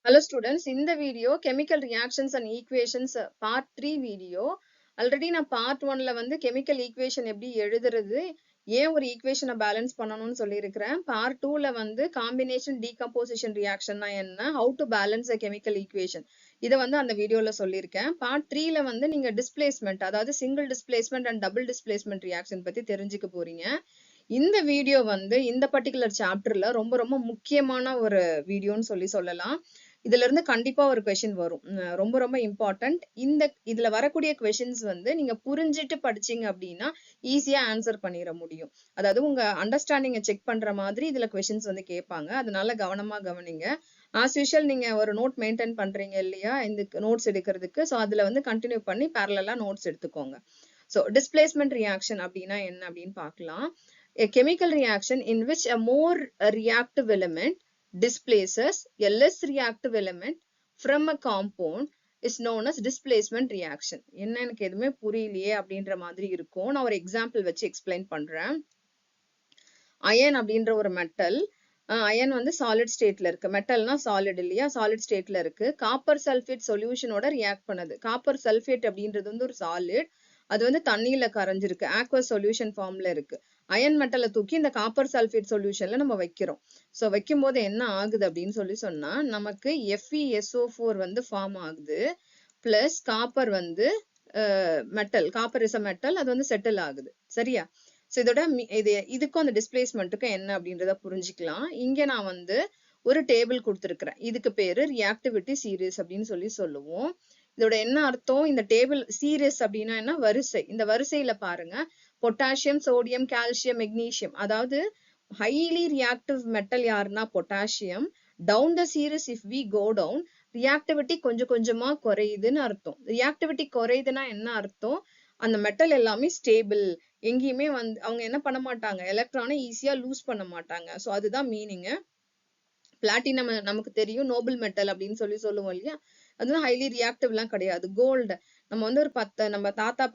Hello students, in the video chemical reactions and equations part 3 video already நான் part 1ல வந்து chemical equation எப்படி எழுதுறது ஏன் ஒரு equation பேலன்ஸ் பண்ணணும்னு சொல்லியிருக்கிறேன். part 2ல வந்து combination decomposition reaction என்ன, how to balance a chemical equation இதை வந்து அந்த வீடியோல சொல்லியிருக்கேன். part 3ல வந்து நீங்க displacement அதாவது single displacement and double displacement reaction பத்தி தெரிஞ்சுக்க போறீங்க. இந்த வீடியோ வந்து இந்த பர்டிகுலர் சாப்டர்ல ரொம்ப ரொம்ப முக்கியமான ஒரு வீடியோன்னு சொல்லலாம். இதுல இருந்து கண்டிப்பா ஒரு கொஸ்டின் வரும். ரொம்ப ரொம்ப இம்பார்ட்டன்ட். இதுல வரக்கூடிய கொஸ்டின்ஸ் வந்து நீங்க புரிஞ்சிட்டு படிச்சீங்க அப்படின்னா ஈஸியா ஆன்சர் பண்ணிட முடியும். அதாவது உங்க அண்டர்ஸ்டாண்டிங்கை செக் பண்ற மாதிரி இதுல கொஸ்டின்ஸ் வந்து கேட்பாங்க. அதனால கவனமா கவனிங்க. ஆஸ் யூஷுவல் நீங்க ஒரு நோட் மெயின்டைன் பண்றீங்க இல்லையா இந்த நோட்ஸ் எடுக்கிறதுக்கு, ஸோ அதுல வந்து கண்டினியூ பண்ணி பேரலா நோட்ஸ் எடுத்துக்கோங்க. ஸோ டிஸ்பிளேஸ்மெண்ட் ரியாக்ஷன் அப்படின்னா என்ன அப்படின்னு பார்க்கலாம். A chemical reaction in which a more reactive element displaces a less reactive element from a compound is known as displacement reaction. என்ன எனக்கு எதுவுமே புரியலையே அப்படின்ற மாதிரி இருக்கும். நான் ஒரு எக்ஸாம்பிள் வச்சு எக்ஸ்பிளைன் பண்றேன். அயன் அப்படின்ற ஒரு மெட்டல், அயன் வந்து சாலிட் ஸ்டேட்ல இருக்கு. மெட்டல்னா சாலிட் இல்லையா, சாலிட் ஸ்டேட்ல இருக்கு. காப்பர் சல்ஃபேட் சொல்யூஷனோட ரியாக்ட் பண்ணுது. காப்பர் சல்ஃபேட் அப்படின்றது வந்து ஒரு சாலிட், அது வந்து தண்ணியில கரைஞ்சிருக்கு, ஆக்வஸ் சொல்யூஷன் ஃபார்ம்ல இருக்கு. அயன் மெட்டலை தூக்கி இந்த காப்பர் சல்ஃபேட் சொல்யூஷன்ல நம்ம வைக்கிறோம். ஸோ வைக்கும் போது என்ன ஆகுது அப்படின்னு சொன்னா நமக்கு FeSO4 வந்து ஃபார்ம் ஆகுது. பிளஸ் காப்பர் வந்து metal, copper is a metal, அது வந்து செட்டில் ஆகுது. சரியா? ஸோ இதோட இதுக்கும் அந்த டிஸ்பிளேஸ்மெண்ட்டுக்கும் என்ன அப்படின்றத புரிஞ்சுக்கலாம். இங்க நான் வந்து ஒரு டேபிள் கொடுத்துருக்கிறேன். இதுக்கு பேரு ரியாக்டிவிட்டி சீரீஸ் அப்படின்னு சொல்லுவோம். இதோட என்ன அர்த்தம், இந்த டேபிள் சீரீஸ் அப்படின்னா என்ன, வரிசை. இந்த வரிசையில பாருங்க, பொட்டாசியம், சோடியம், கால்சியம், மெக்னீசியம், அதாவது ஹைலி ரியாக்டிவ் மெட்டல் யாருன்னா potassium. Down the series if we go down, reactivity கொஞ்சம் கொஞ்சமா குறையுதுன்னு அர்த்தம். ரியாக்டிவிட்டி குறையுதுன்னா என்ன அர்த்தம், அந்த மெட்டல் எல்லாமே ஸ்டேபிள், எங்கேயுமே வந்து அவங்க என்ன பண்ண மாட்டாங்க, எலக்ட்ரானை ஈஸியா லூஸ் பண்ண மாட்டாங்க. ஸோ அதுதான் மீனிங். பிளாட்டினம் நமக்கு தெரியும் நோபல் மெட்டல் அப்படின்னு சொல்லுவோம் இல்லையா, அதுதான் ஹைலி ரியாக்டிவ்லாம் கிடையாது. கோல்டு நம்ம வந்து நம்ம தாத்தா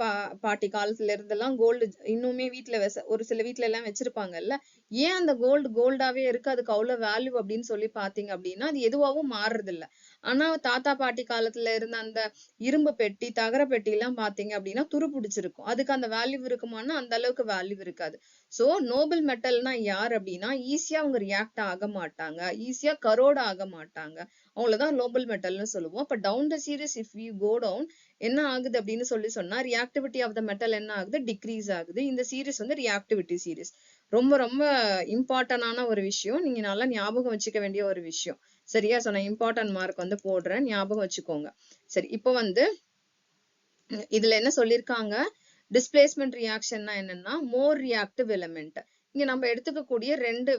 பாட்டி காலத்துல இருந்தெல்லாம் கோல்டு இன்னுமே வீட்டுல ஒரு சில வீட்டுல எல்லாம் வச்சிருப்பாங்கல்ல. ஏன் அந்த கோல்டாவே இருக்கு, அதுக்கு அவ்வளவு வேல்யூ அப்படின்னு சொல்லி பாத்தீங்க அப்படின்னா அது எதுவாகவும் மாறுறது இல்ல. ஆனா தாத்தா பாட்டி காலத்துல இருந்த அந்த இரும்பு பெட்டி, தகர பெட்டி எல்லாம் பாத்தீங்க அப்படின்னா துரு பிடிச்சிருக்கும். அதுக்கு அந்த வேல்யூ இருக்குமானா அந்த அளவுக்கு வேல்யூ இருக்காது. சோ நோபல் மெட்டல்னா யார் அப்படின்னா ஈஸியா அவங்க ரியாக்ட் ஆக மாட்டாங்க, ஈஸியா கரோட் ஆக மாட்டாங்க, அவங்களதான் நோபல் மெட்டல்னு சொல்லுவோம். அப்ப down the series if you go down என்ன ஆகுது அப்படின்னு சொன்னா ரியாக்டிவிட்டி ஆஃப் த மெட்டல் என்ன ஆகுது, டிக்ரீஸ் ஆகுது. இந்த சீரீஸ் வந்து ரியாக்டிவிட்டி சீரீஸ். ரொம்ப ரொம்ப இம்பார்ட்டன்டான ஒரு விஷயம், நீங்க நல்லா ஞாபகம் வச்சுக்க வேண்டிய ஒரு விஷயம். சரியா? சோ நான் இம்பார்ட்டன்ட் மார்க் வந்து போடுறேன், ஞாபகம் வச்சுக்கோங்க. சரி, இப்போ வந்து இதுல என்ன சொல்லிருக்காங்க, டிஸ்பிளேஸ்மெண்ட் ரியாக்ஷன்னா என்னன்னா மோர் ரியாக்டிவ் எலிமெண்ட். இங்க நம்ம எடுத்துக்கக்கூடிய ரெண்டு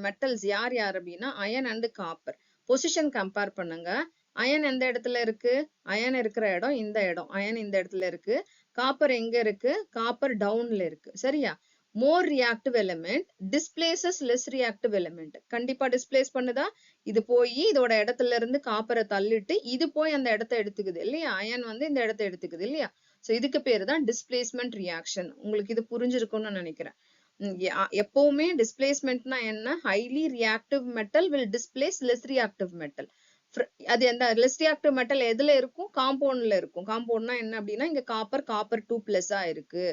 மெட்டல்ஸ் யார் யார் அப்படின்னா iron and copper. Position compare பண்ணுங்க. அயன் எந்த இடத்துல இருக்கு, அயன் இருக்கிற இடம் இந்த இடம், அயன் இந்த இடத்துல இருக்கு. காப்பர் எங்க இருக்கு, காப்பர் டவுன்ல இருக்கு. சரியா? மோர் reactive element displeases less reactive element. கண்டிப்பா டிஸ்பிளேஸ் பண்ணுதா, இது போய் இதோட இடத்துல இருந்து காப்பரை தள்ளிட்டு இது போய் அந்த இடத்த எடுத்துக்குது இல்லையா, அயன் வந்து இந்த இடத்த எடுத்துக்குது இல்லையா. சோ இதுக்கு பேரு தான் டிஸ்பிளேஸ்மெண்ட் ரியாக்ஷன். உங்களுக்கு இது புரிஞ்சிருக்கும்னு நினைக்கிறேன். எப்பவுமே டிஸ்பிளேஸ்மெண்ட்னா என்ன, highly reactive metal will displays less reactive metal. அது எந்த லெஸ் ரியாக்டிவ் மெட்டல் எதுல இருக்கும், காம்பவுண்ட்ல இருக்கும். காம்பவுண்ட்னா என்ன அப்படின்னா இங்க காப்பர் 2+ இருக்கு,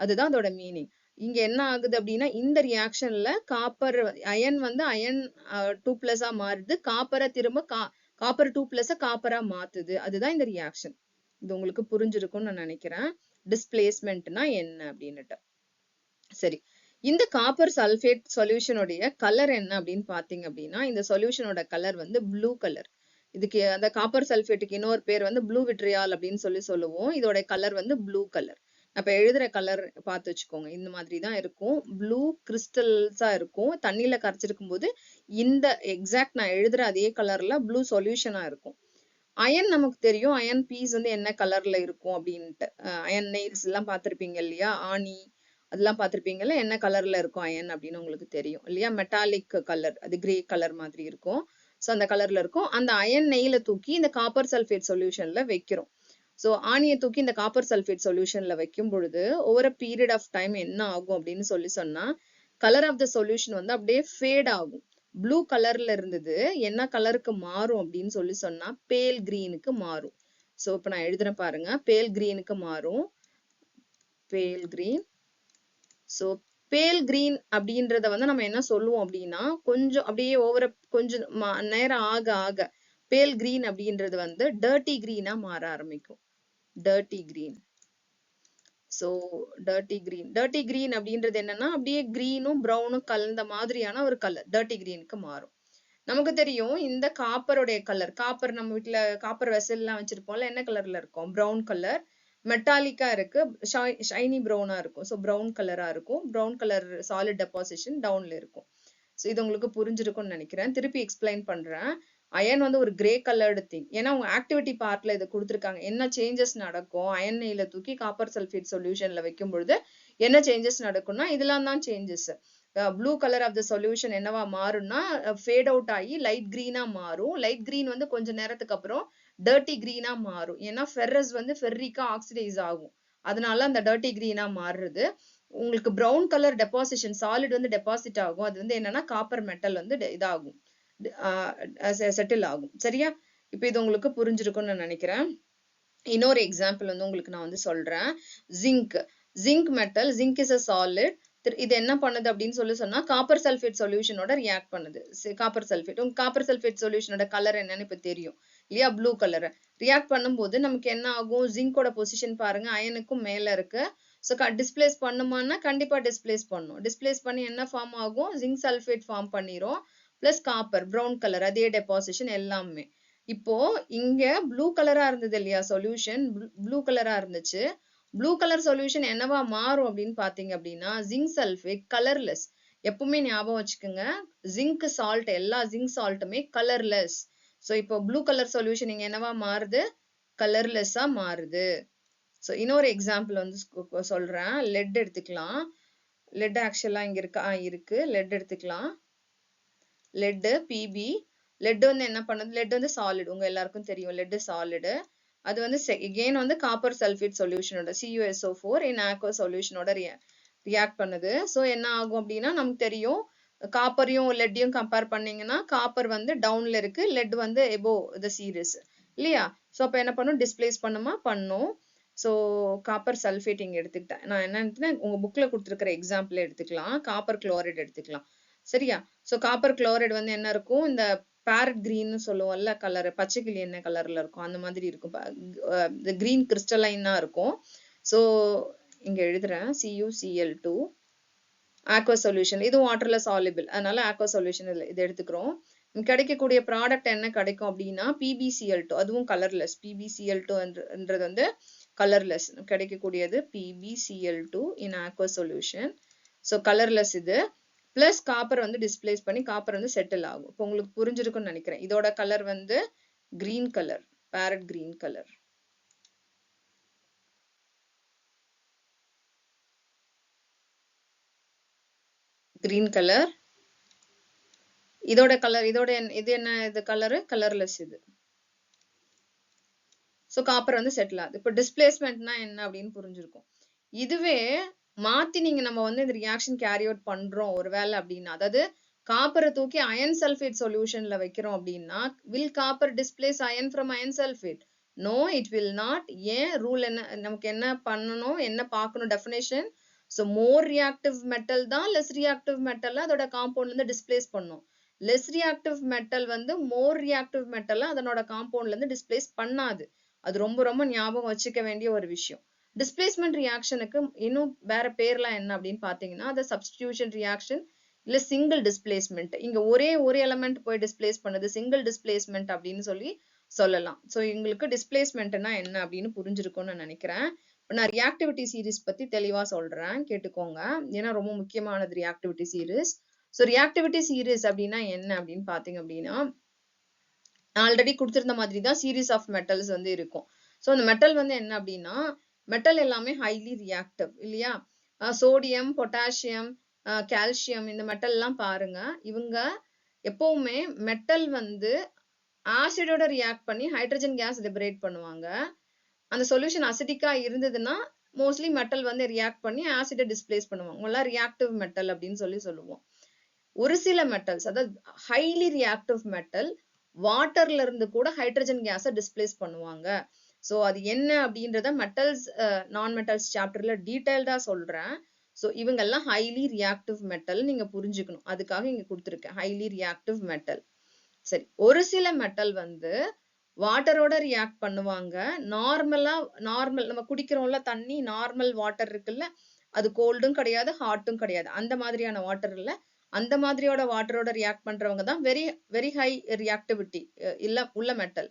அதுதான் அதோட மீனிங். இங்க என்ன ஆகுது அப்படின்னா இந்த ரியாக்ஷன்ல காப்பர் அயன் வந்து அயன் 2+ மாறுது, காப்பரை திரும்ப காப்பர் 2+ காப்பரா மாத்துது. அதுதான் இந்த ரியாக்ஷன். இது உங்களுக்கு புரிஞ்சிருக்கும்னு நான் நினைக்கிறேன், டிஸ்பிளேஸ்மெண்ட்னா என்ன அப்படின்னுட்டு. சரி, இந்த காப்பர் சல்ஃபேட் சொல்யூஷனுடைய கலர் என்ன அப்படின்னு பாத்தீங்க அப்படின்னா இந்த சொல்யூஷனோட கலர் வந்து ப்ளூ கலர். இதுக்கு அந்த காப்பர் சல்ஃபேட்டுக்கு இன்னொரு பேர் வந்து ப்ளூ விட்ரியால் அப்படின்னு சொல்லுவோம். இதோட கலர் வந்து ப்ளூ கலர். அப்ப எழுதுற கலர் பார்த்து வச்சுக்கோங்க, இந்த மாதிரி தான் இருக்கும், ப்ளூ கிறிஸ்டல்ஸா இருக்கும். தண்ணியில கரைச்சிருக்கும் போது இந்த எக்ஸாக்ட் நான் எழுதுற அதே கலர்ல ப்ளூ சொல்யூஷனா இருக்கும். அயன் நமக்கு தெரியும், அயன் பீஸ் வந்து என்ன கலர்ல இருக்கும் அப்படின்ட்டு. அயன் நெயில்ஸ் எல்லாம் பார்த்திருப்பீங்க இல்லையா, ஆணி அதெல்லாம் பார்த்திருப்பீங்கல்ல, என்ன கலர்ல இருக்கும் அயன் அப்படின்னு உங்களுக்கு தெரியும் இல்லையா. மெட்டாலிக் கலர், அது கிரே கலர் மாதிரி இருக்கும். ஸோ அந்த கலர்ல இருக்கும். அந்த அயன் நெயில தூக்கி இந்த காப்பர் சல்ஃபேட் சொல்யூஷன்ல வைக்கிறோம். ஸோ ஆணியை தூக்கி இந்த காப்பர் சல்ஃபேட் சொல்யூஷன்ல வைக்கும் பொழுது ஓவர் பீரியட் ஆஃப் டைம் என்ன ஆகும் அப்படின்னு சொன்னா கலர் ஆஃப் த சொல்யூஷன் வந்து அப்படியே ஃபேட் ஆகும். ப்ளூ கலர்ல இருந்தது என்ன கலருக்கு மாறும் அப்படின்னு சொன்னா பேல் கிரீனுக்கு மாறும். சோ இப்ப நான் எழுதுறேன் பாருங்க, பேல் கிரீனுக்கு மாறும், பேல் கிரீன். சோ பேல் கிரீன் அப்படின்றத வந்து நம்ம என்ன சொல்லுவோம் அப்படின்னா, கொஞ்சம் அப்படியே கொஞ்சம் நேரம் ஆக ஆக பேல் கிரீன் அப்படின்றது வந்து டர்ட்டி கிரீனா மாற ஆரம்பிக்கும். Dirty green. So dirty green அப்படின்றது என்னன்னா அப்படியே கிரீனும் ப்ரௌனும் கலந்த மாதிரியான ஒரு கலர் டர்ட்டி கிரீனுக்கு மாறும். நமக்கு தெரியும் இந்த காப்பருடைய கலர், காப்பர் நம்ம வீட்டுல காப்பர் வெசல் எல்லாம் வச்சிருப்போம்ல, என்ன கலர்ல இருக்கும்? ப்ரௌன் கலர், மெட்டாலிக்கா இருக்கு, ஷைனி ப்ரௌனா இருக்கும். ஸோ ப்ரௌன் கலரா இருக்கும். ப்ரௌன் கலர் சாலிட் டெபாசிஷன் டவுன்ல இருக்கும். ஸோ இது உங்களுக்கு புரிஞ்சிருக்கும்னு நினைக்கிறேன். திருப்பி எக்ஸ்பிளைன் பண்றேன். அயன் வந்து ஒரு கிரே கலர்டு திங். ஏன்னா உங்க ஆக்டிவிட்டி பார்ட்ல இதை கொடுத்துருக்காங்க. என்ன சேஞ்சஸ் நடக்கும் அயன் நெய்ல தூக்கி காப்பர் சல்ஃபேட் சொல்யூஷன்ல வைக்கும் பொழுது என்ன சேஞ்சஸ் நடக்கும்னா இதெல்லாம் தான் சேஞ்சஸ். Blue colour of the solution என்னவா மாறும்னா ஃபேட் அவுட் ஆகி லைட் கிரீனா மாறும். லைட் கிரீன் வந்து கொஞ்ச நேரத்துக்கு அப்புறம் டர்ட்டி கிரீனா மாறும். ஏன்னா ஃபெர்ரஸ் வந்து ஃபெர்ரிக்கா ஆக்சிடைஸ் ஆகும், அதனால அந்த டர்ட்டி கிரீனா மாறுறது. உங்களுக்கு ப்ரௌன் கலர் டெபாசிஷன் சாலிட் வந்து டெபாசிட் ஆகும். அது வந்து என்னன்னா காப்பர் மெட்டல் வந்து இதாகும், செட்டில் ஆகும். சரியா? இப்ப இது உங்களுக்கு புரிஞ்சிருக்கும்னு நான் நினைக்கிறேன். இன்னொரு எக்ஸாம்பிள் வந்து உங்களுக்கு நான் வந்து சொல்றேன். Zinc metal, zinc is a solid. இது என்ன பண்ணுது அப்படின்னு சொன்னா காப்பர் சல்ஃபேட் சொல்யூஷனோட ரியாக்ட் பண்ணுது. காப்பர் சல்ஃபேட், உங்க காப்பர் சல்ஃபேட் சொல்யூஷனோட கலர் என்னன்னு இப்ப தெரியும் இல்லையா? Blue colour. ரியாக்ட் பண்ணும்போது நமக்கு என்ன ஆகும்? ஜிங்கோட பொசிஷன் பாருங்க, அயனுக்கும் மேல இருக்கு. ஸோ டிஸ்பிளேஸ் பண்ணுமான்னா கண்டிப்பா டிஸ்பிளேஸ் பண்ணும். டிஸ்பிளேஸ் பண்ணி என்ன ஃபார்ம் ஆகும்? ஜிங்க் சல்ஃபேட் ஃபார்ம் பண்ணிரும். பிளஸ் காப்பர் ப்ரௌன் கலர் அதே டெபாசிஷன் எல்லாமே. இப்போ இங்க ப்ளூ கலரா இருந்தது இல்லையா சொல்யூஷன், ப்ளூ கலரா இருந்துச்சு. ப்ளூ கலர் சொல்யூஷன் என்னவா மாறும் அப்படின்னு பாத்தீங்க அப்படின்னா ஜிங்க் சல்ஃபேட் கலர்லெஸ். எப்பவுமே ஞாபகம் வச்சுக்கோங்க, ஜிங்க் சால்ட் எல்லா ஜிங்க் சால்ட்டுமே கலர்லெஸ். ஸோ இப்போ ப்ளூ கலர் சொல்யூஷன் இங்க என்னவா மாறுது? கலர்லெஸ்ஸா மாறுது. ஸோ இன்னொரு எக்ஸாம்பிள் வந்து சொல்றேன். லெட் எடுத்துக்கலாம். லெட் ஆக்சுவலா இங்க இருக்கு. லெட் எடுத்துக்கலாம். Let BP. லெட் வந்து என்ன பண்ணுது? லெட் வந்து சாலிட், உங்க எல்லாருக்கும் தெரியும் லெட் சாலிடு. அது வந்து எகெயின் வந்து காப்பர் சல்ஃபேட் சொல்யூஷனோட CuSO4 இன் ஆக்வா சொல்யூஷனோட ரியாக்ட் பண்ணுது. ஸோ என்ன ஆகும் அப்படின்னா நமக்கு தெரியும், காப்பரையும் லெட்டையும் கம்பேர் பண்ணீங்கன்னா காப்பர் வந்து டவுன்ல இருக்கு, லெட் வந்து எபோவ் த சீரிஸ் இல்லையா? ஸோ அப்போ என்ன பண்ணும்? டிஸ்பிளேஸ் பண்ணும். ஸோ காப்பர் சல்ஃபேட் இங்க எடுத்துக்கிட்டேன். நான் என்ன உங்க புக்ல கொடுத்துருக்கிற எக்ஸாம்பிள் எடுத்துக்கலாம். காப்பர் குளோரைட் எடுத்துக்கலாம். சரியா? ஸோ காப்பர் குளோரைடு வந்து என்ன இருக்கும்? இந்த பேரட் கிரீன்னு சொல்லுவோம்ல கலர், பச்சை கிளி என்ன கலர்ல இருக்கும் அந்த மாதிரி இருக்கும். கிரீன் கிறிஸ்டலைனா இருக்கும். ஸோ இங்க எழுதுறேன் CuCl2 ஆக்வா சொல்யூஷன். இது வாட்டர்ல சாலிபிள், அதனால ஆக்வா சொல்யூஷன் இது எடுத்துக்கிறோம். கிடைக்கக்கூடிய ப்ராடக்ட் என்ன கிடைக்கும் அப்படின்னா PbCl2, அதுவும் கலர்லெஸ். PbCl2ன்றது வந்து கலர்லெஸ். கிடைக்கக்கூடியது PbCl2 இன் ஆக்வா சொல்யூஷன். ஸோ கலர்லெஸ் இது. பிளஸ் காப்பர் வந்து டிஸ்பிளேஸ் பண்ணி காப்பர் வந்து செட்டில் ஆகும். இப்போ உங்களுக்கு புரிஞ்சிருக்கும்னு நினைக்கிறேன். இதோட கலர் வந்து green colour, farad green colour. Green colour. இதோட கலர், இது என்ன? இது கலரு கலர்லெஸ் இது. ஸோ காப்பர் வந்து செட்டில் ஆகுது. இப்போ டிஸ்பிளேஸ்மெண்ட்னா என்ன அப்படின்னு புரிஞ்சிருக்கும். இதுவே மாத்தி நம்ம வந்து இந்த ரியாக்ஷன் கேரி அவுட் பண்றோம் ஒருவேளை அப்படின்னா, அதாவது காப்பரை தூக்கி அயன் சல்ஃபேட் சொல்யூஷன்ல வைக்கிறோம் அப்படின்னா, will copper displace iron from iron sulphate? No, it will not. ஏன்? ரூல் என்ன? நமக்கு என்ன பண்ணணும், என்ன பார்க்கணும்? Definition. So more reactive metal தான் லெஸ் ரியாக்டிவ் மெட்டல் அதோட காம்பவுண்ட்ல இருந்து டிஸ்பிளேஸ் பண்ணும். லெஸ் ரியாக்டிவ் மெட்டல் வந்து மோர் ரியாக்டிவ் மெட்டல் அதனோட காம்பவுண்ட்ல இருந்து டிஸ்பிளேஸ் பண்ணாது. அது ரொம்ப ரொம்ப ஞாபகம் வச்சுக்க வேண்டிய ஒரு விஷயம். டிஸ்பிளேஸ்மெண்ட் ரியாக்ஷனுக்கு இன்னும் வேற பேர்லாம் என்ன அப்படின்னு பாத்தீங்கன்னா, அது சப்ஸ்டிடியூஷன் ரியாக்ஷன் இல்ல சிங்கிள் டிஸ்பிளேஸ்மெண்ட். இங்க ஒரே ஒரு எலமெண்ட் போய் டிஸ்பிளேஸ் பண்ணுது, சிங்கிள் டிஸ்பிளேஸ்மெண்ட் அப்படின்னு சொல்லலாம். ஸோ எங்களுக்கு டிஸ்பிளேஸ்மெண்ட்னா என்ன அப்படின்னு புரிஞ்சிருக்கும்னு நான் நினைக்கிறேன். நான் ரியாக்டிவிட்டி சீரிஸ் பத்தி தெளிவா சொல்றேன், கேட்டுக்கோங்க. ஏன்னா ரொம்ப முக்கியமானது reactivity series. So reactivity series அப்படின்னா என்ன அப்படின்னு பாத்தீங்க அப்படின்னா, ஆல்ரெடி கொடுத்திருந்த மாதிரி தான் சீரீஸ் ஆஃப் மெட்டல்ஸ் வந்து இருக்கும். ஸோ அந்த மெட்டல் வந்து என்ன அப்படின்னா, மெட்டல் எல்லாமே ஹைலி ரியாக்டிவ் இல்லையா? சோடியம், பொட்டாசியம், கால்சியம், இந்த மெட்டல் எல்லாம் பாருங்க, இவங்க எப்பவுமே மெட்டல் வந்து ஆசிடோட ரியாக்ட் பண்ணி ஹைட்ரஜன் கேஸ் லிபரேட் பண்ணுவாங்க. அந்த சொல்யூஷன் அசிடிக்கா இருந்ததுன்னா மோஸ்ட்லி மெட்டல் வந்து ரியாக்ட் பண்ணி ஆசிடை டிஸ்பிளேஸ் பண்ணுவாங்க. ரியாக்டிவ் மெட்டல் அப்படின்னு சொல்லுவோம். ஒரு சில மெட்டல்ஸ், அதாவது ஹைலி ரியாக்டிவ் மெட்டல் வாட்டர்ல இருந்து கூட ஹைட்ரஜன் கேஸை டிஸ்பிளேஸ் பண்ணுவாங்க. ஸோ அது என்ன அப்படின்றத மெட்டல்ஸ் நான் மெட்டல்ஸ் சாப்டர்ல டீடைல்டா சொல்றேன். ஸோ இவங்கெல்லாம் ஹைலி ரியாக்டிவ் மெட்டல் நீங்க புரிஞ்சுக்கணும். அதுக்காக இங்க கொடுத்துருக்கேன் ஹைலி ரியாக்டிவ் மெட்டல். சரி, ஒரு சில மெட்டல் வந்து வாட்டரோட ரியாக்ட் பண்ணுவாங்க. நார்மல் நம்ம குடிக்கிறோம்ல தண்ணி, நார்மல் வாட்டர் இருக்குல்ல, அது கோல்டும் கிடையாது ஹாட்டும் கிடையாது, அந்த மாதிரியான வாட்டர் இல்ல. அந்த மாதிரியோட வாட்டரோட ரியாக்ட் பண்றவங்க தான் வெரி வெரி ஹை ரியாக்டிவிட்டி உள்ள மெட்டல்.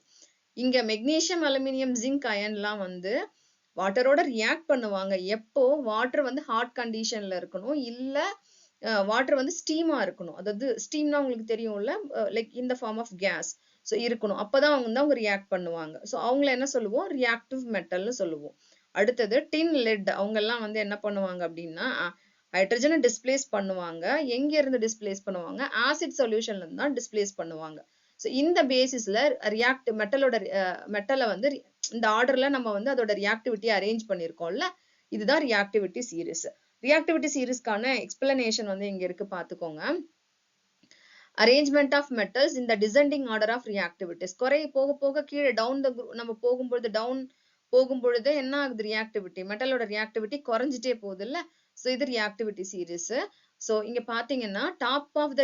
இங்க மெக்னீசியம், அலுமினியம், ஜிங்க், அயன்லாம் வந்து வாட்டரோட ரியாக்ட் பண்ணுவாங்க. எப்போ வாட்டர் வந்து ஹாட் கண்டிஷன்ல இருக்கணும், இல்ல வாட்டர் வந்து ஸ்டீமா இருக்கணும். அதாவது ஸ்டீம்னா உங்களுக்கு தெரியும்ல, like in the form of gas. So இருக்கணும், அப்பதான் அவங்க ரியாக்ட் பண்ணுவாங்க. ஸோ அவங்கள என்ன சொல்லுவோம், ரியாக்டிவ் மெட்டல்னு சொல்லுவோம். அடுத்தது டின், லெட், அவங்க எல்லாம் வந்து என்ன பண்ணுவாங்க அப்படின்னா ஹைட்ரஜனை டிஸ்பிளேஸ் பண்ணுவாங்க. எங்க இருந்து டிஸ்பிளேஸ் பண்ணுவாங்க, ஆசிட் சொல்யூஷன்ல இருந்து தான் டிஸ்பிளேஸ் பண்ணுவாங்க. ஸோ இந்த பேசிஸ்ல மெட்டலை வந்து இந்த ஆர்டர்ல நம்ம வந்து அதோட ரியாக்டிவிட்டி அரேஞ்ச் பண்ணிருக்கோம்ல, இதுதான் ரியாக்டிவிட்டி சீரிஸ். ரியாக்டிவிட்டி சீரிஸ்க்கான எக்ஸ்பிளனேஷன் வந்து இங்க இருக்கு, பாத்துக்கோங்க. அரேஞ்ச்மெண்ட் ஆஃப் மெட்டல்ஸ் இந்த டிசெண்டிங் ஆர்டர் ஆஃப் ரியாக்டிவிட்டிஸ். போக போக கீழே நம்ம போகும்பொழுது என்ன ஆகுது, ரியாக்டிவிட்டி, மெட்டலோட ரியாக்டிவிட்டி குறைஞ்சிட்டே போகுது இல்ல. ஸோ இது ரியாக்டிவிட்டி சீரிஸ். ஸோ இங்க பாத்தீங்கன்னா டாப் ஆஃப்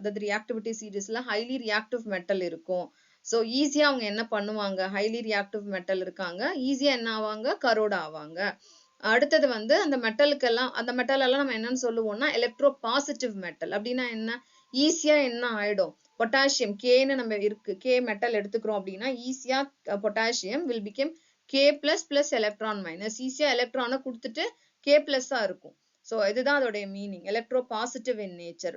த ரியாக்டிவிட்டி சீரிஸ்ல ஹைலி ரியாக்டிவ் மெட்டல் இருக்கும். ஸோ ஈஸியா அவங்க என்ன பண்ணுவாங்க, ஹைலி ரியாக்டிவ் மெட்டல் இருக்காங்க, ஈஸியா என்ன ஆவாங்க, கரோட் ஆவாங்க. அடுத்தது வந்து அந்த மெட்டல் எல்லாம் நம்ம என்னன்னு சொல்லுவோம்னா எலக்ட்ரோ பாசிட்டிவ் மெட்டல். அப்படின்னா என்ன, ஈஸியா என்ன ஆயிடும், பொட்டாசியம் கேன்னு நம்ம இருக்கு, கே மெட்டல் எடுத்துக்கிறோம் அப்படின்னா ஈஸியா potassium will become K plus plus electron minus, ஈஸியா எலக்ட்ரானை கொடுத்துட்டு கே பிளஸ்ஸா இருக்கும். ஸோ இதுதான் அதோடைய meaning, electro positive in nature.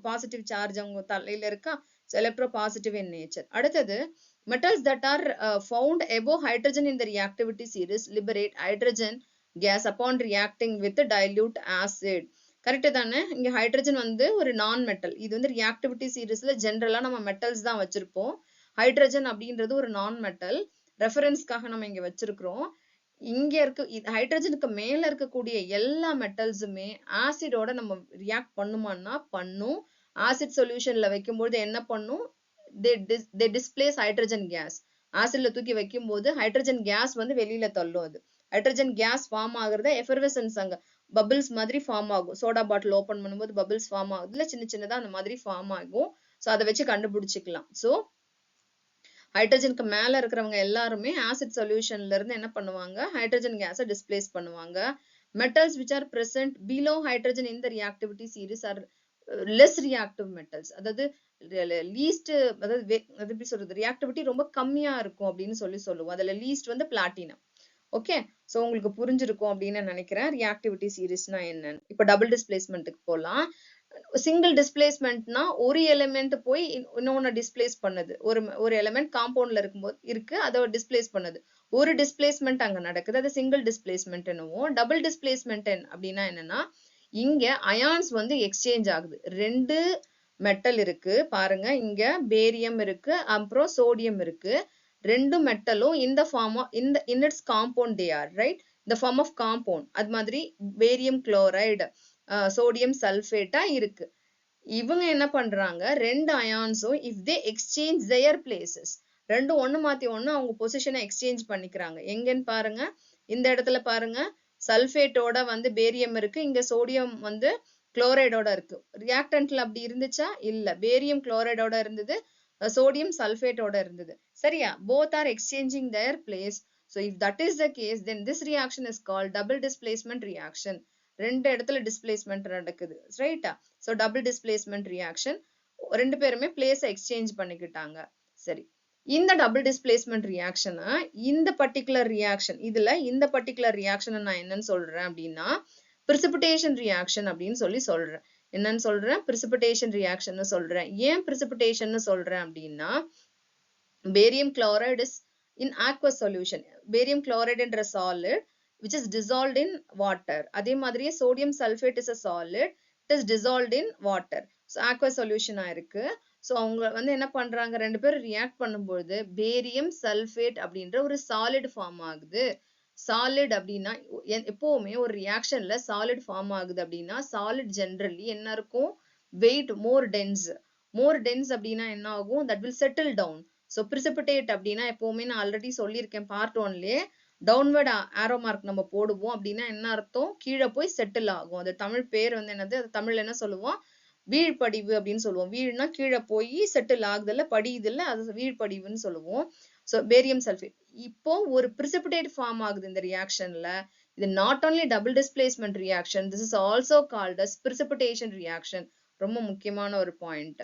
Positive charge அவங்க தலையில இருக்கா, எலக்ட்ரோ பாசிட்டிவ் இன் நேச்சர். அடுத்தது metals that are found above hydrogen in the reactivity series liberate hydrogen gas upon reacting with dilute acid. Correct தானே. இங்க hydrogen வந்து ஒரு நான் metal. இது வந்து ரியாக்டிவிட்டி சீரிஸ்ல ஜென்ரலா நம்ம மெட்டல்ஸ் தான் வச்சிருப்போம். ஹைட்ரஜன் அப்படின்றது ஒரு நான் மெட்டல், ரெஃபரன்ஸ்க்காக நம்ம இங்க வச்சிருக்கிறோம். இங்க ஹைட்ரஜனுக்கு மேல இருக்கக்கூடிய எல்லா மெட்டல்ஸுமே ஆசிடோட நம்ம ரியாக்ட் பண்ணுமான்னா பண்ணும். ஆசிட் சொல்யூஷன்ல வைக்கும்போது என்ன பண்ணும், they displace hydrogen gas. ஆசிட்ல தூக்கி வைக்கும் போது ஹைட்ரஜன் கேஸ் வந்து வெளியில தள்ளும். அது ஹைட்ரஜன் கேஸ் ஃபார்ம் ஆகுறத எஃபர்வசன்ஸ், அங்க பபிள்ஸ் மாதிரி ஃபார்ம் ஆகும். சோடா பாட்டில் ஓபன் பண்ணும்போது பபிள்ஸ் ஃபார்ம் ஆகுதுல, சின்ன சின்னதா அந்த மாதிரி ஃபார்ம் ஆகும். ஸோ அதை வச்சு கண்டுபிடிச்சிக்கலாம். ஸோ ஹைட்ரஜனுக்கு மேல இருக்கிறவங்க எல்லாருமே ஆசிட் சொல்யூஷன்ல இருந்து என்ன பண்ணுவாங்க, ஹைட்ரஜன் கேஸை டிஸ்பிளேஸ் பண்ணுவாங்க. Metals which are present below hydrogen in the reactivity series are less reactive metals. அதாவது லீஸ்ட், அதாவது எப்படி சொல்றது, ரியாக்டிவிட்டி ரொம்ப கம்மியா இருக்கும் அப்படின்னு சொல்லுவோம். அதுல லீஸ்ட் வந்து பிளாட்டினம். ஓகே, சோ உங்களுக்கு புரிஞ்சிருக்கும் அப்படின்னு நினைக்கிறேன் ரியாக்டிவிட்டி சீரிஸ்னா என்னன்னு. இப்போ டபுள் டிஸ்பிளேஸ்மெண்ட்டுக்கு போலாம். சிங்கிள் டிஸ்பிளேஸ்மெண்ட்னா ஒரு எலிமெண்ட் போய் இன்னொன்னு டிஸ்பிளேஸ் பண்ணுது. ஒரு எலிமெண்ட் காம்பவுண்ட்ல இருக்கு, அதை டிஸ்பிளேஸ் பண்ணுது. ஒரு டிஸ்பிளேஸ்மெண்ட் அங்க நடக்குது, அது சிங்கிள் டிஸ்பிளேஸ்மெண்ட் என்னவோ. டபுள் டிஸ்பிளேஸ்மெண்ட் அப்படின்னா என்னன்னா, இங்க அயான்ஸ் வந்து எக்ஸ்சேஞ்ச் ஆகுது. ரெண்டு மெட்டல் இருக்கு பாருங்க, இங்க பேரியம் இருக்கு, அப்புறம் சோடியம் இருக்கு. ரெண்டு மெட்டலும் இந்த form in its compound they are right, இந்த ஃபார்ம் ஆஃப் காம்பவுண்ட். அது மாதிரி பேரியம் குளோரைடு, சோடியம் சல்ஃபேட்டா இருக்கு. இவங்க என்ன பண்றாங்க, ரெண்டு அயான்ஸும் if they exchange their places, ரெண்டும் ஒண்ணு மாத்தி ஒண்ணு அவங்க பொசிஷனை எக்ஸ்சேஞ்ச் பண்ணிக்கிறாங்க. எங்கன்னு பாருங்க, இந்த இடத்துல பாருங்க, சல்ஃபேட்டோட வந்து பேரியம் இருக்கு, இங்க சோடியம் வந்து குளோரைடோட இருக்கு. ரியாக்டன்ட்ல அப்படி இருந்துச்சா, இல்ல, பேரியம் குளோரைடோட இருந்தது, சோடியம் சல்ஃபேட்டோட இருந்தது. சரியா, both are exchanging their place. So if that is the case, then this reaction is called double displacement reaction. ரெண்டு இடத்துல டிஸ்பிளேஸ்மெண்ட் நடக்குது, ரைட்டா. ஸோ டபுள் டிஸ்பிளேஸ்மெண்ட் ரியாக்ஷன், ரெண்டு பேருமே பிளேஸை எக்ஸ்சேஞ்ச் பண்ணிக்கிட்டாங்க. சரி, இந்த டபுள் டிஸ்பிளேஸ்மெண்ட் ரியாக்ஷனை இந்த பர்டிகுலர் ரியாக்ஷன், இதுல இந்த பர்டிகுலர் ரியாக்ஷனை நான் என்னன்னு சொல்றேன் அப்படின்னா precipitation reaction அப்படின்னு சொல்றேன். என்னன்னு சொல்றேன், precipitation reaction சொல்றேன். ஏன் precipitation சொல்றேன் அப்படின்னா, barium chloride is in aqueous solution. Barium chloride என்ற solid which is dissolved in water. அதே மாதிரியே sodium sulfate is a solid, it is dissolved in water. So aqueous solution இருக்கு. ஸோ அவங்க வந்து என்ன பண்றாங்க, ரெண்டு பேரும் ரியாக்ட் பண்ணும்போது பேரியம் சல்ஃபேட் அப்படின்ற ஒரு சாலிட் ஃபார்ம் ஆகுது. சாலிட் அப்படின்னா எப்பவுமே ஒரு ரியாக்ஷன்ல சாலிட் ஃபார்ம் ஆகுது அப்படின்னா, சாலிட் ஜென்ரலி என்ன இருக்கும், weight more dense அப்படின்னா என்ன ஆகும், that will settle down. so precipitate அப்படின்னா எப்பவுமே நான் ஆல்ரெடி சொல்லியிருக்கேன் part 1லயே downward arrow mark நம்ம போடுவோம் அப்படின்னா என்ன அர்த்தம், கீழே போய் செட்டில் ஆகும். அது தமிழ் பேர் வந்து என்னது, அது தமிழ்ல என்ன சொல்லுவோம், வீழ்படிவு அப்படின்னு சொல்லுவோம். வீழ்னா கீழே போய் செட்டில் ஆகுதுல்ல, படியுதுல்ல, அது வீழ்படிவுன்னு சொல்லுவோம். so பேரியம் சல்ஃபேட் இப்போ ஒரு precipitate ஃபார்ம் ஆகுது இந்த ரியாக்ஷன்ல. இது not only double displacement reaction, this is also called as precipitation reaction. ரொம்ப முக்கியமான ஒரு பாயிண்ட்.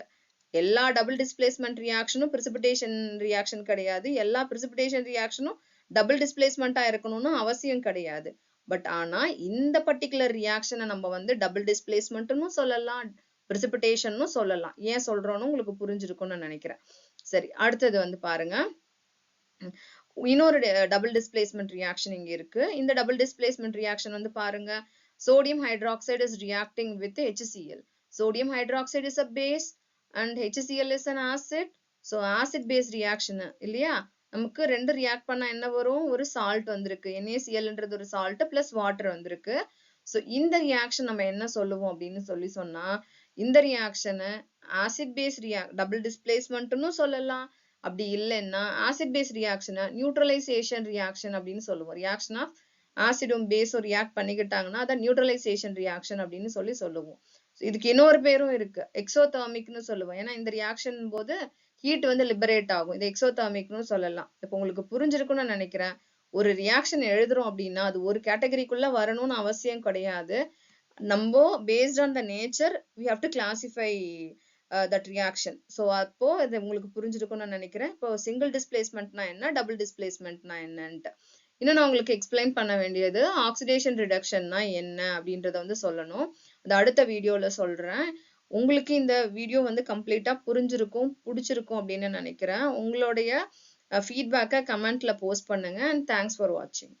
எல்லா டபுள் டிஸ்பிளேஸ்மெண்ட் ரியாக்ஷனும் precipitation ரியாக்ஷன் கிடையாது. எல்லா precipitation ரியாக்ஷனும் டபுள் டிஸ்பிளேஸ்மெண்டா இருக்கணும்னு அவசியம் கிடையாது. பட் ஆனா இந்த பர்டிகுலர் ரியாக்ஷனை நம்ம வந்து டபுள் டிஸ்பிளேஸ்மெண்ட்னு சொல்லலாம், precipitation சொல்லலாம். ஏன் சொல்றோம்னு உங்களுக்கு புரிஞ்சிருக்கும்னு நினைக்கிறேன். சரி, அடுத்தது வந்து பாருங்க, இன்னொரு டபுள் டிஸ்பிளேஸ்மெண்ட் ரியாக்ஷன் இங்க இருக்கு. இந்த டபுள் டிஸ்பிளேஸ்மெண்ட் ரியாக்ஷன் வந்து பாருங்க, sodium hydroxide is reacting with HCl. sodium hydroxide is a base and HCl is an acid. so acid base reaction இல்லையா, நமக்கு ரெண்டு ரியாக்ட் பண்ணா என்ன வரும், ஒரு சால்ட் வந்திருக்கு, NaClன்றது ஒரு சால்ட் பிளஸ் வாட்டர் வந்திருக்கு. so இந்த ரியாக்ஷன் நம்ம என்ன சொல்லுவோம் அப்படின்னு சொன்னா, இந்த ரியாக்ஷனை ஆசிட் பேஸ் டபுள் டிஸ்பிளேஸ்மெண்ட்னு சொல்லலாம். அப்படி இல்லைன்னா ஆசிட் பேஸ் ரியாக்ஷனை நியூட்ரலைசேஷன் ரியாக்ஷன் அப்படின்னு சொல்லுவோம். ரியாக்ஷன் ஆஃப் ஆசிடும் பேஸும் ரியாக்ட் பண்ணிக்கிட்டாங்கன்னா அதை நியூட்ரலைசேஷன் ரியாக்ஷன் அப்படின்னு சொல்லுவோம். இதுக்கு இன்னொரு பேரும் இருக்கு, எக்ஸோதெர்மிக்னு சொல்லுவோம். ஏன்னா இந்த ரியாக்ஷன் போது ஹீட் வந்து லிபரேட் ஆகும். இது எக்ஸோதெர்மிக்னு சொல்லலாம். இப்போ உங்களுக்கு புரிஞ்சிருக்கும்னு நினைக்கிறேன். ஒரு ரியாக்ஷன் எழுதுறோம் அப்படின்னா அது ஒரு கேட்டகரிக்குள்ள வரணும்னு அவசியம் கிடையாது. நம்ம based on the nature we have to classify that reaction. so அப்போ இது உங்களுக்கு புரிஞ்சிருக்கும்னு நினைக்கிறேன். இப்போ சிங்கிள் டிஸ்பிளேஸ்மெண்ட்னா என்ன, டபுள் டிஸ்பிளேஸ்மெண்ட்னா என்னன்ட்டு இன்னும் நான் உங்களுக்கு எக்ஸ்பிளைன் பண்ண வேண்டியது, ஆக்சிடேஷன் ரிடக்ஷன்னா என்ன அப்படின்றத வந்து சொல்லணும். அது அடுத்த வீடியோல சொல்றேன். உங்களுக்கு இந்த வீடியோ வந்து கம்ப்ளீட்டா புரிஞ்சிருக்கும், பிடிச்சிருக்கும் அப்படின்னு நினைக்கிறேன். உங்களுடைய ஃபீட்பேக்கை கமெண்ட்ல போஸ்ட் பண்ணுங்க. அண்ட் தேங்க்ஸ் ஃபார் வாட்சிங்.